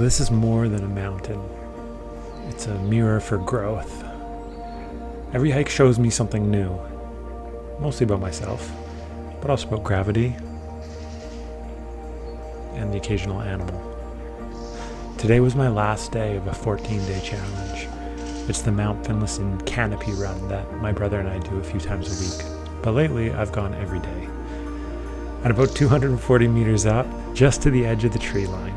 this is more than a mountain. It's a mirror for growth. Every hike shows me something new, mostly about myself, but also about gravity and the occasional animal. Today was my last day of a 14-day challenge. It's the Mount Finlayson canopy run that my brother and I do a few times a week, but lately I've gone every day. At about 240 meters up, just to the edge of the tree line.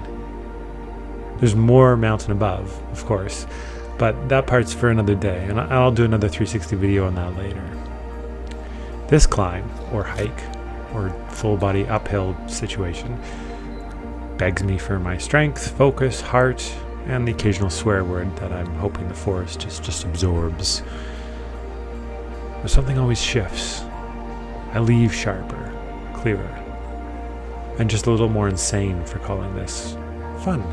There's more mountain above, of course, but that part's for another day, and I'll do another 360 video on that later. This climb, or hike, or full body uphill situation, begs me for my strength, focus, heart, and the occasional swear word that I'm hoping the forest just absorbs. But something always shifts. I leave sharper, clearer, and just a little more insane for calling this fun.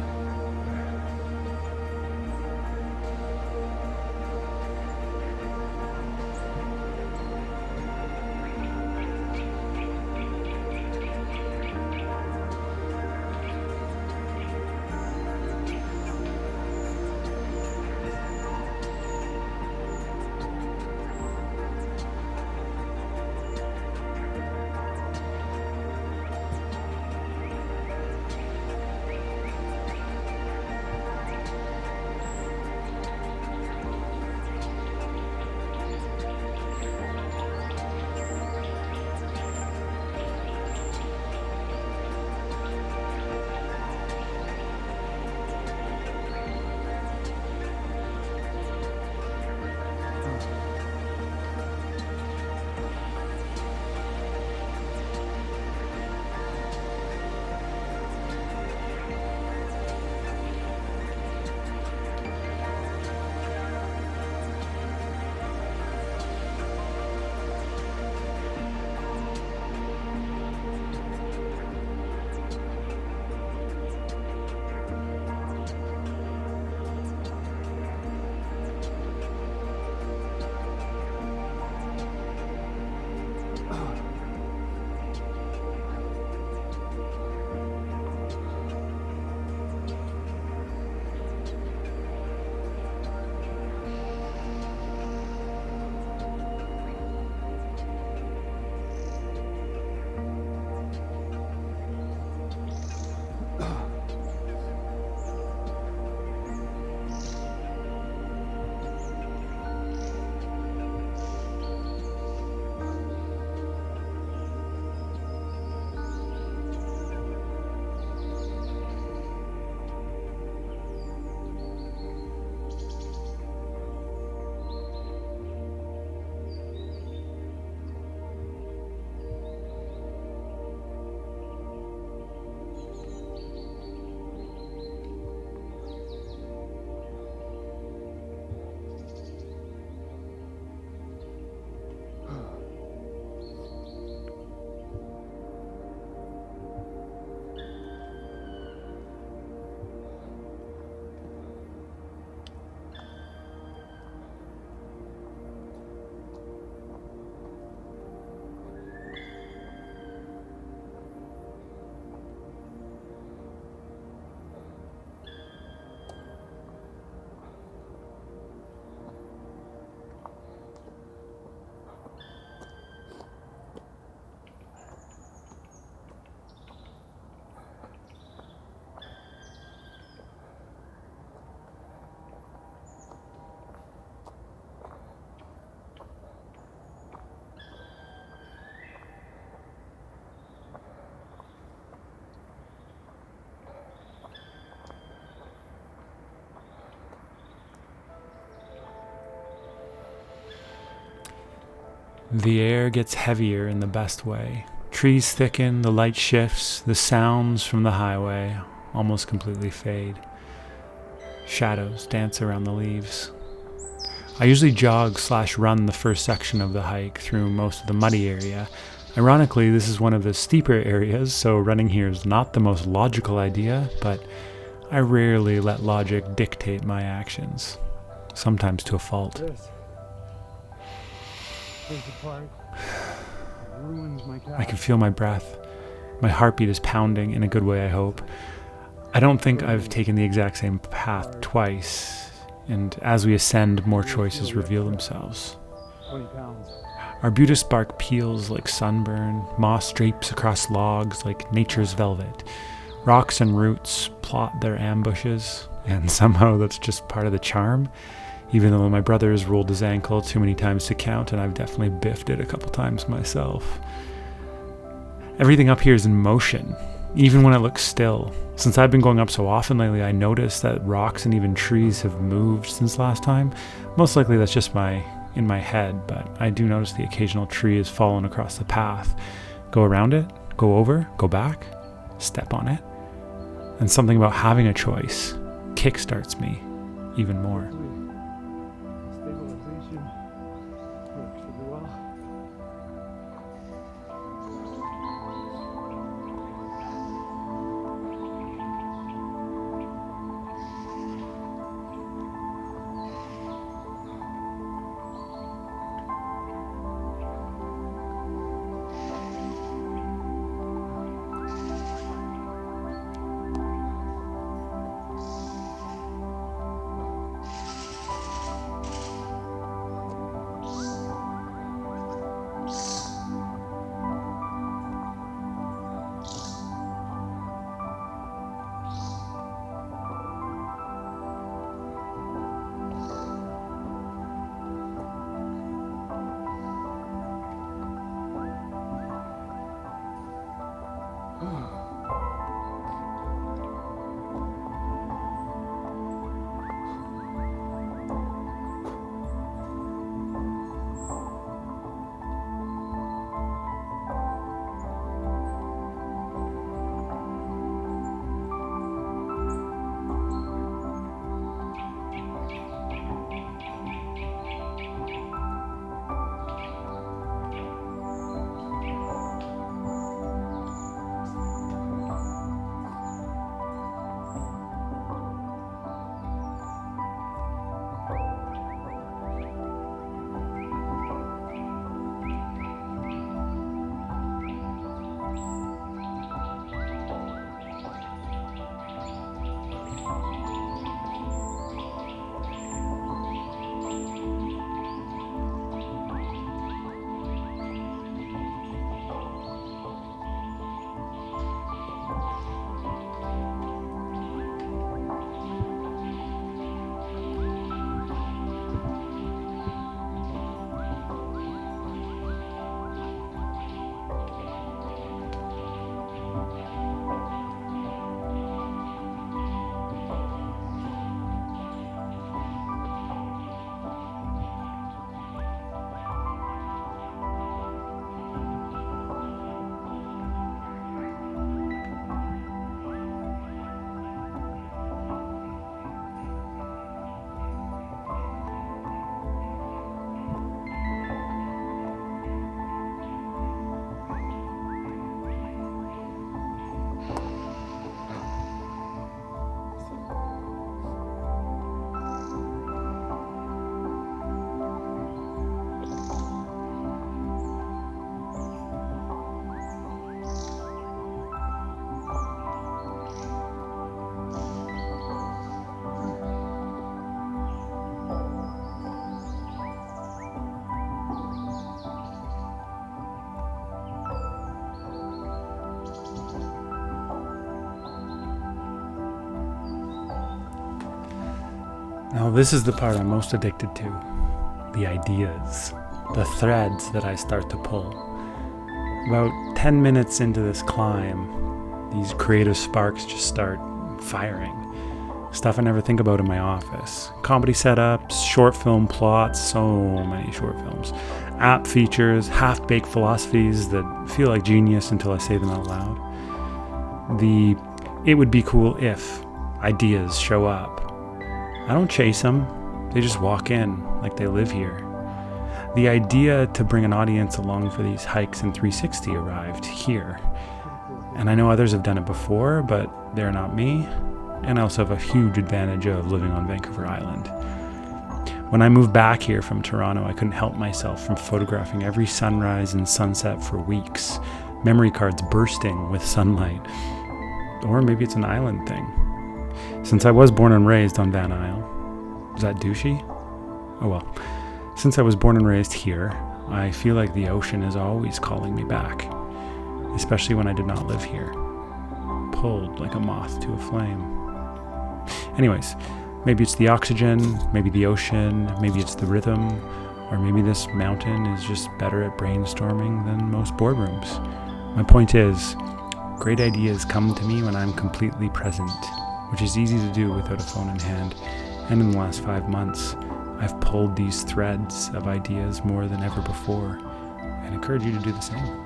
The air gets heavier in the best way. Trees thicken, the light shifts, the sounds from the highway almost completely fade. Shadows dance around the leaves. I usually jog/run the first section of the hike through most of the muddy area. Ironically, this is one of the steeper areas, so running here is not the most logical idea, but I rarely let logic dictate my actions, sometimes to a fault. I can feel my breath. My heartbeat is pounding in a good way, I hope. I don't think I've taken the exact same path twice, and as we ascend, more choices reveal themselves. 20 pounds. Arbutus bark peels like sunburn, moss drapes across logs like nature's velvet. Rocks and roots plot their ambushes, and somehow that's just part of the charm, even though my brother has rolled his ankle too many times to count, and I've definitely biffed it a couple times myself. Everything up here is in motion, even when it looks still. Since I've been going up so often lately, I noticed that rocks and even trees have moved since last time. Most likely that's just in my head, but I do notice the occasional tree has fallen across the path. Go around it, go over, go back, step on it. And something about having a choice kickstarts me even more. Stabilization works really well. Now this is the part I'm most addicted to. The ideas. The threads that I start to pull. About 10 minutes into this climb, these creative sparks just start firing. Stuff I never think about in my office. Comedy setups, short film plots, so many short films. App features, half-baked philosophies that feel like genius until I say them out loud. It would be cool if ideas show up. I don't chase them, they just walk in like they live here. The idea to bring an audience along for these hikes in 360 arrived here. And I know others have done it before, but they're not me. And I also have a huge advantage of living on Vancouver Island. When I moved back here from Toronto, I couldn't help myself from photographing every sunrise and sunset for weeks. Memory cards bursting with sunlight. Or maybe it's an island thing. Since I was born and raised on Van Isle, is that douchey? Oh well. Since I was born and raised here, I feel like the ocean is always calling me back, especially when I did not live here. Pulled like a moth to a flame. Anyways, maybe it's the oxygen, maybe the ocean, maybe it's the rhythm, or maybe this mountain is just better at brainstorming than most boardrooms. My point is, great ideas come to me when I'm completely present, which is easy to do without a phone in hand. And in the last 5 months, I've pulled these threads of ideas more than ever before, and encourage you to do the same.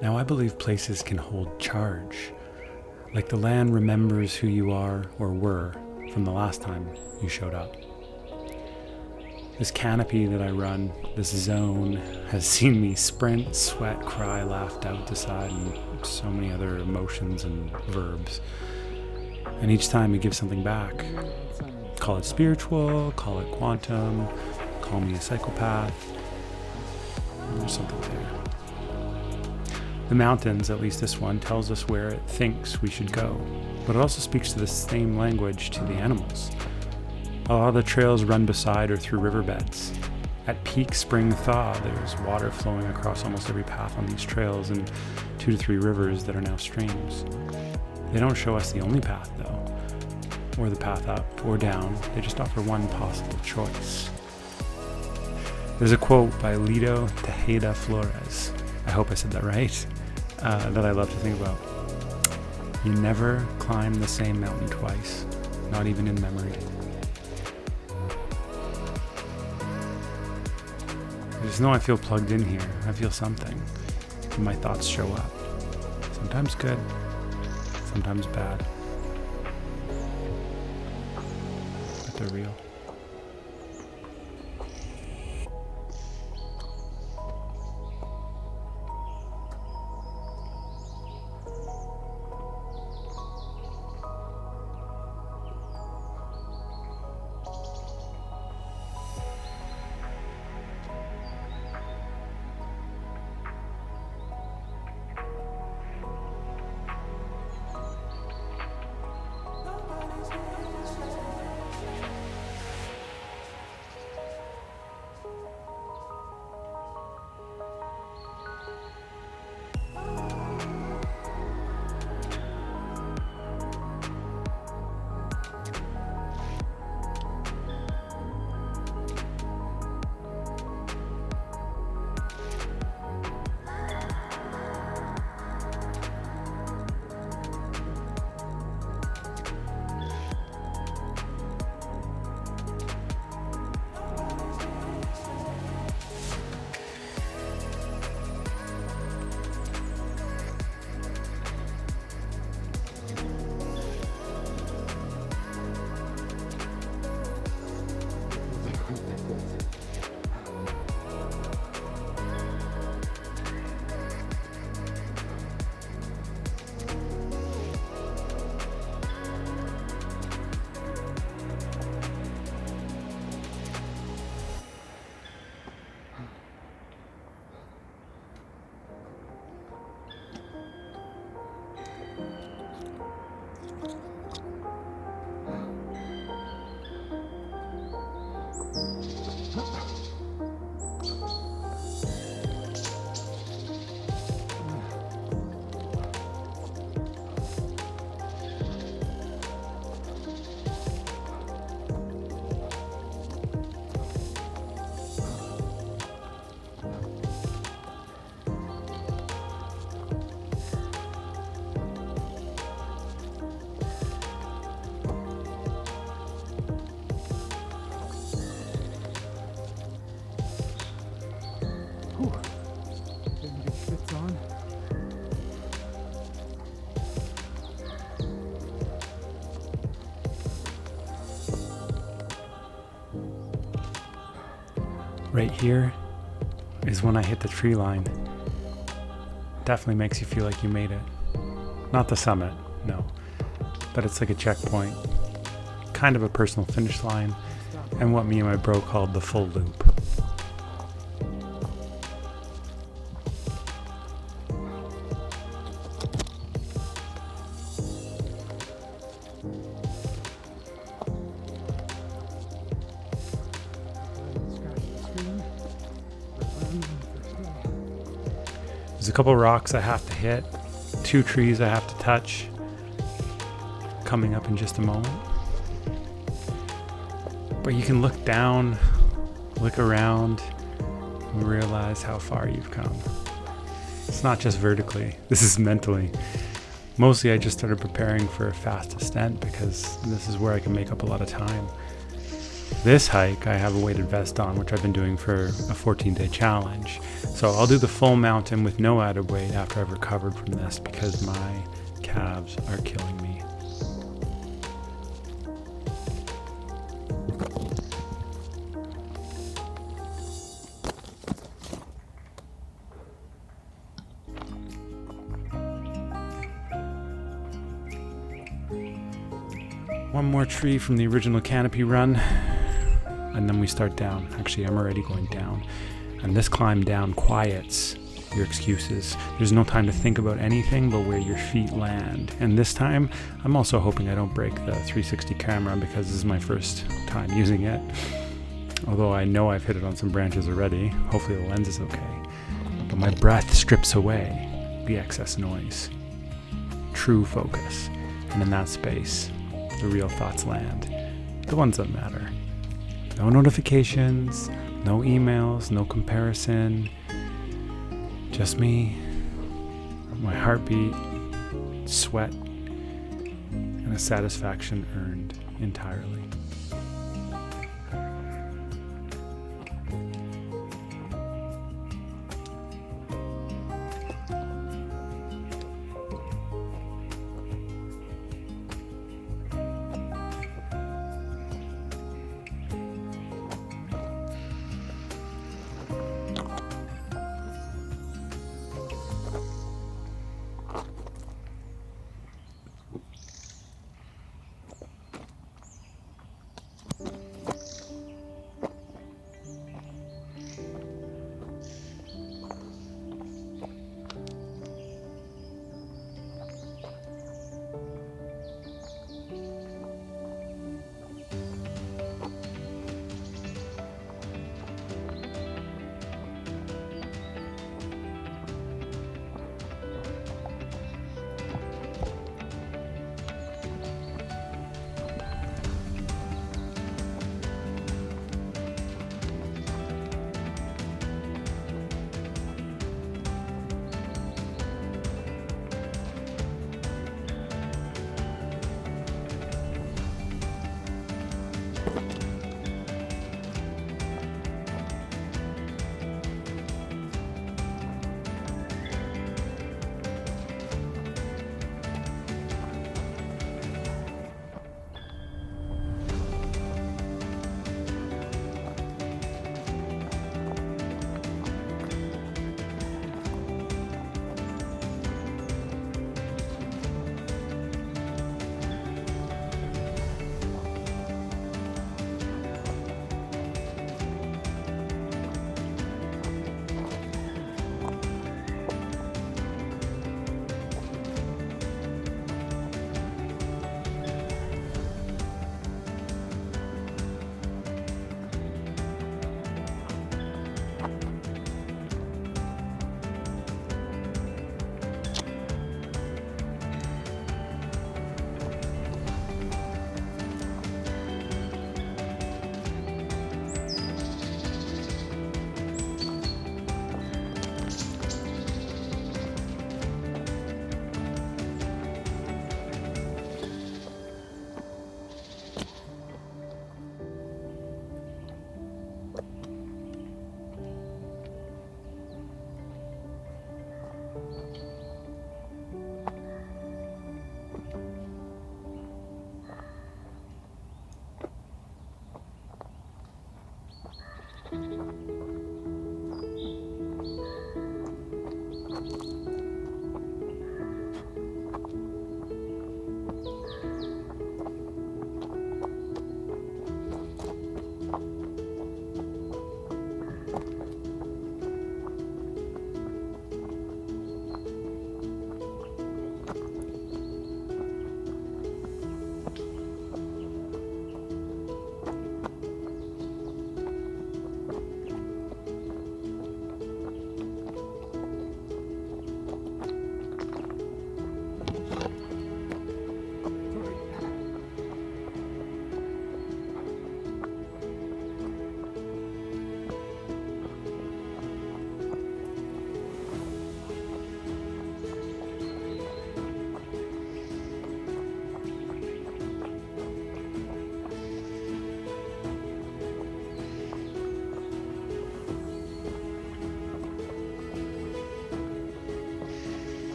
Now I believe places can hold charge, like the land remembers who you are or were from the last time you showed up. This canopy that I run, this zone, has seen me sprint, sweat, cry, laugh, doubt, decide, and so many other emotions and verbs. And each time it gives something back. Call it spiritual, call it quantum, call me a psychopath. There's something there. The mountains, at least this one, tells us where it thinks we should go, but it also speaks to the same language to the animals. A lot of the trails run beside or through riverbeds. At peak spring thaw, there's water flowing across almost every path on these trails and 2 to 3 rivers that are now streams. They don't show us the only path, though, or the path up or down. They just offer one possible choice. There's a quote by Lido Tejeda Flores, I hope I said that right, that I love to think about. You never climb the same mountain twice, not even in memory. I just know I feel plugged in here. I feel something. And my thoughts show up. Sometimes good, sometimes bad. But they're real. Right here is when I hit the tree line. Definitely makes you feel like you made it. Not the summit, no. But it's like a checkpoint. Kind of a personal finish line. And what me and my bro called the full loop. There's a couple rocks I have to hit, 2 trees I have to touch, coming up in just a moment. But you can look down, look around, and realize how far you've come. It's not just vertically, this is mentally. Mostly I just started preparing for a fast ascent because this is where I can make up a lot of time. This hike I have a weighted vest on, which I've been doing for a 14-day challenge. So I'll do the full mountain with no added weight after I've recovered from this because my calves are killing me. One more tree from the original canopy run, and then we start down. Actually, I'm already going down. And this climb down quiets your excuses. There's no time to think about anything but where your feet land. And this time, I'm also hoping I don't break the 360 camera because this is my first time using it. Although I know I've hit it on some branches already. Hopefully the lens is okay. But my breath strips away the excess noise. True focus. And in that space, the real thoughts land. The ones that matter. No notifications, no emails, no comparison. Just me, my heartbeat, sweat, and a satisfaction earned entirely.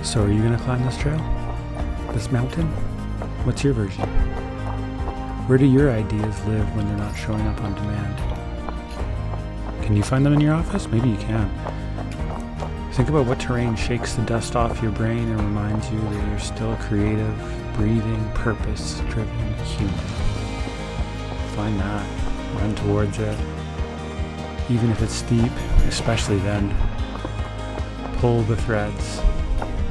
So are you going to climb this trail? This mountain? What's your version? Where do your ideas live when they're not showing up on demand? Can you find them in your office? Maybe you can. Think about what terrain shakes the dust off your brain and reminds you that you're still a creative, breathing, purpose-driven human. Find that. Run towards it. Even if it's steep, especially then. Pull the threads.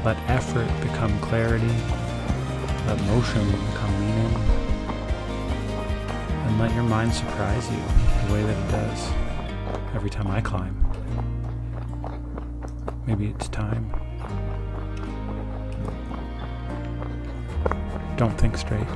Let effort become clarity. Let motion become meaning. And let your mind surprise you the way that it does every time I climb. Maybe it's time. Don't think straight.